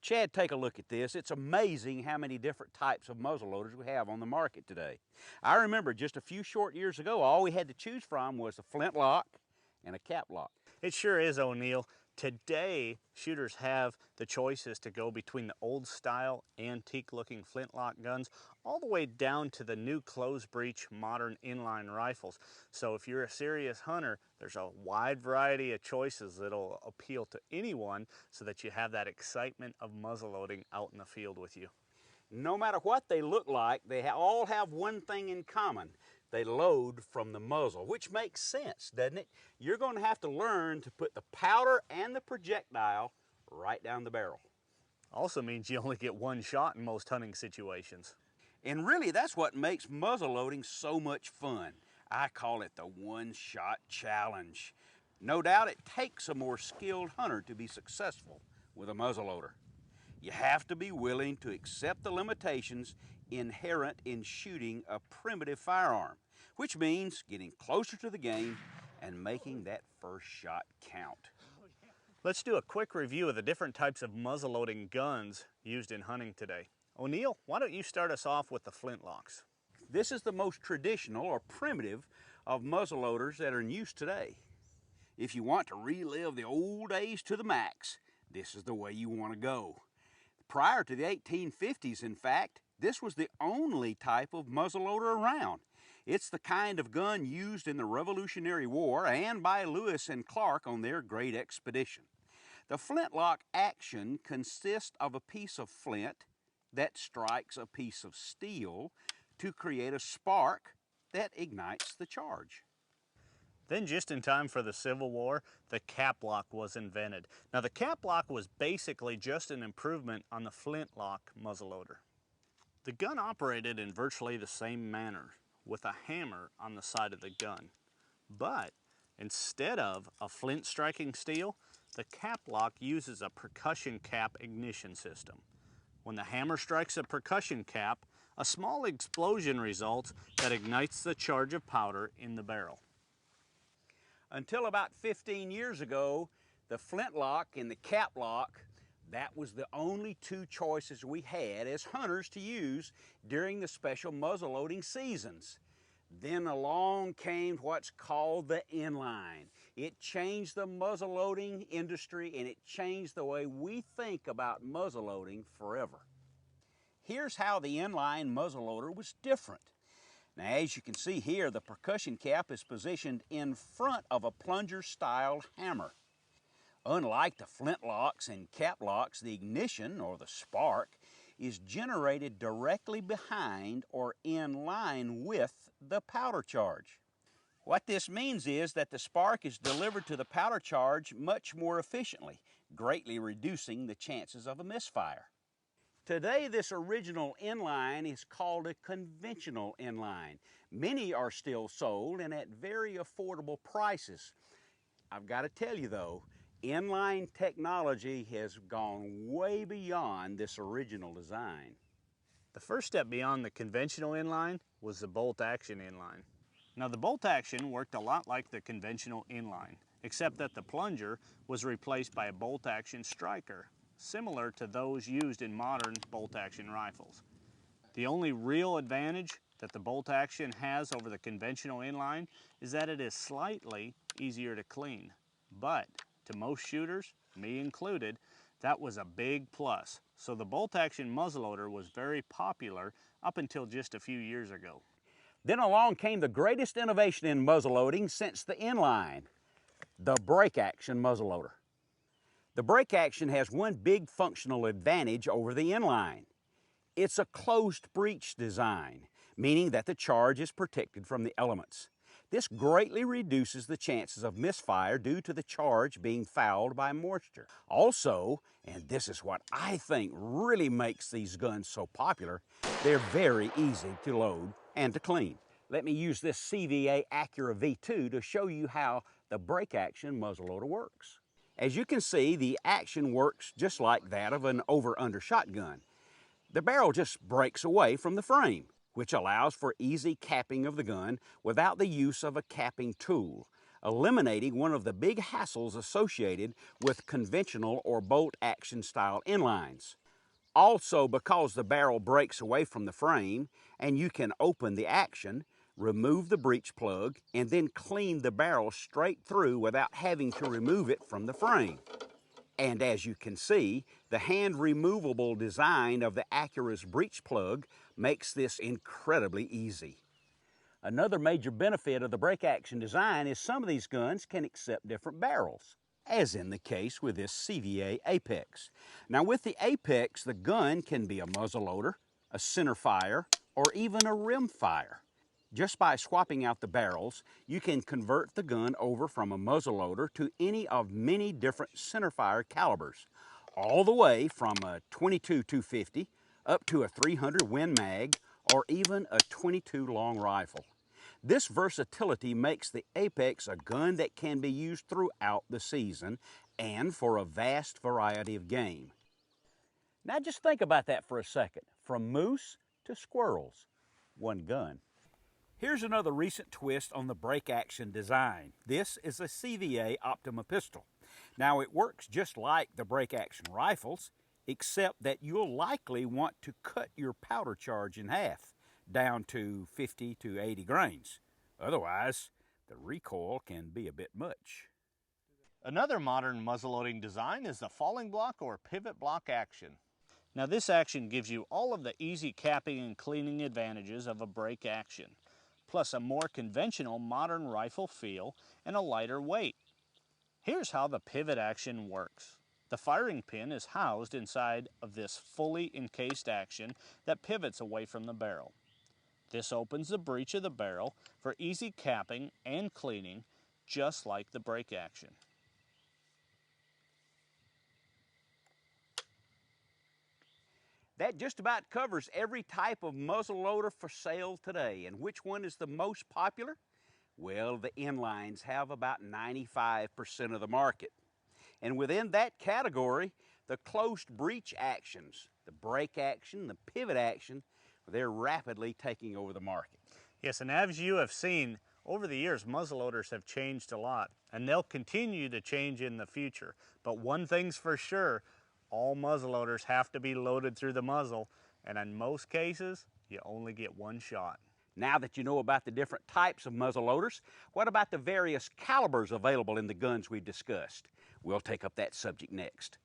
Chad, take a look at this. It's amazing how many different types of muzzleloaders we have on the market today. I remember just a few short years ago, all we had to choose from was a flintlock and a cap lock. It sure is, O'Neill. Today, shooters have the choices to go between the old style, antique looking flintlock guns all the way down to the new closed breech modern inline rifles. So if you're a serious hunter, there's a wide variety of choices that'll appeal to anyone so that you have that excitement of muzzleloading out in the field with you. No matter what they look like, they all have one thing in common. They load from the muzzle, which makes sense, doesn't it? You're going to have to learn to put the powder and the projectile right down the barrel. Also means you only get one shot in most hunting situations. And really, that's what makes muzzleloading so much fun. I call it the one-shot challenge. No doubt it takes a more skilled hunter to be successful with a muzzleloader. You have to be willing to accept the limitations inherent in shooting a primitive firearm, which means getting closer to the game and making that first shot count. Let's do a quick review of the different types of muzzleloading guns used in hunting today. O'Neill, why don't you start us off with the flintlocks? This is the most traditional or primitive of muzzleloaders that are in use today. If you want to relive the old days to the max, this is the way you want to go. Prior to the 1850s, in fact, this was the only type of muzzleloader around. It's the kind of gun used in the Revolutionary War and by Lewis and Clark on their great expedition. The flintlock action consists of a piece of flint that strikes a piece of steel to create a spark that ignites the charge. Then just in time for the Civil War, the cap lock was invented. Now the cap lock was basically just an improvement on the flintlock muzzleloader. The gun operated in virtually the same manner, with a hammer on the side of the gun. But instead of a flint striking steel, the cap lock uses a percussion cap ignition system. When the hammer strikes a percussion cap, a small explosion results that ignites the charge of powder in the barrel. Until about 15 years ago, the flintlock and the cap lock, that was the only two choices we had as hunters to use during the special muzzleloading seasons. Then along came what's called the inline. It changed the muzzleloading industry and it changed the way we think about muzzleloading forever. Here's how the inline muzzleloader was different. Now, as you can see here, the percussion cap is positioned in front of a plunger-styled hammer. Unlike the flintlocks and cap locks, the ignition, or the spark, is generated directly behind or in line with the powder charge. What this means is that the spark is delivered to the powder charge much more efficiently, greatly reducing the chances of a misfire. Today, this original inline is called a conventional inline. Many are still sold and at very affordable prices. I've got to tell you though, inline technology has gone way beyond this original design. The first step beyond the conventional inline was the bolt action inline. Now the bolt action worked a lot like the conventional inline, except that the plunger was replaced by a bolt action striker, similar to those used in modern bolt-action rifles. The only real advantage that the bolt-action has over the conventional inline is that it is slightly easier to clean. But to most shooters, me included, that was a big plus. So the bolt-action muzzleloader was very popular up until just a few years ago. Then along came the greatest innovation in muzzleloading since the inline, the break-action muzzleloader. The break action has one big functional advantage over the inline. It's a closed breech design, meaning that the charge is protected from the elements. This greatly reduces the chances of misfire due to the charge being fouled by moisture. Also, and this is what I think really makes these guns so popular, they're very easy to load and to clean. Let me use this CVA Acura V2 to show you how the break action muzzleloader works. As you can see, the action works just like that of an over-under shotgun. The barrel just breaks away from the frame, which allows for easy capping of the gun without the use of a capping tool. eliminating one of the big hassles associated with conventional or bolt action style inlines. Also, because the barrel breaks away from the frame and you can open the action, remove the breech plug, and then clean the barrel straight through without having to remove it from the frame. And as you can see, the hand removable design of the Acura's breech plug makes this incredibly easy. Another major benefit of the break action design is some of these guns can accept different barrels, as in the case with this CVA Apex. Now with the Apex, the gun can be a muzzleloader, a center fire, or even a rim fire. Just by swapping out the barrels, you can convert the gun over from a muzzleloader to any of many different centerfire calibers, all the way from a 22-250 up to a 300 Win Mag or even a 22 long rifle. This versatility makes the Apex a gun that can be used throughout the season and for a vast variety of game. Now just think about that for a second. From moose to squirrels, one gun. Here's another recent twist on the break action design. This is a CVA Optima pistol. Now it works just like the break action rifles, except that you'll likely want to cut your powder charge in half, down to 50 to 80 grains. Otherwise, the recoil can be a bit much. Another modern muzzleloading design is the falling block or pivot block action. Now this action gives you all of the easy capping and cleaning advantages of a break action, plus a more conventional modern rifle feel and a lighter weight. Here's how the pivot action works. The firing pin is housed inside of this fully encased action that pivots away from the barrel. This opens the breech of the barrel for easy capping and cleaning, just like the break action. That just about covers every type of muzzleloader for sale today. And which one is the most popular? Well, the inlines have about 95% of the market. And within that category, the closed breech actions, the break action, the pivot action, they're rapidly taking over the market. Yes, and as you have seen, over the years, muzzleloaders have changed a lot, and they'll continue to change in the future. But one thing's for sure, all muzzleloaders have to be loaded through the muzzle, and in most cases, you only get one shot. Now that you know about the different types of muzzleloaders, what about the various calibers available in the guns we've discussed? We'll take up that subject next.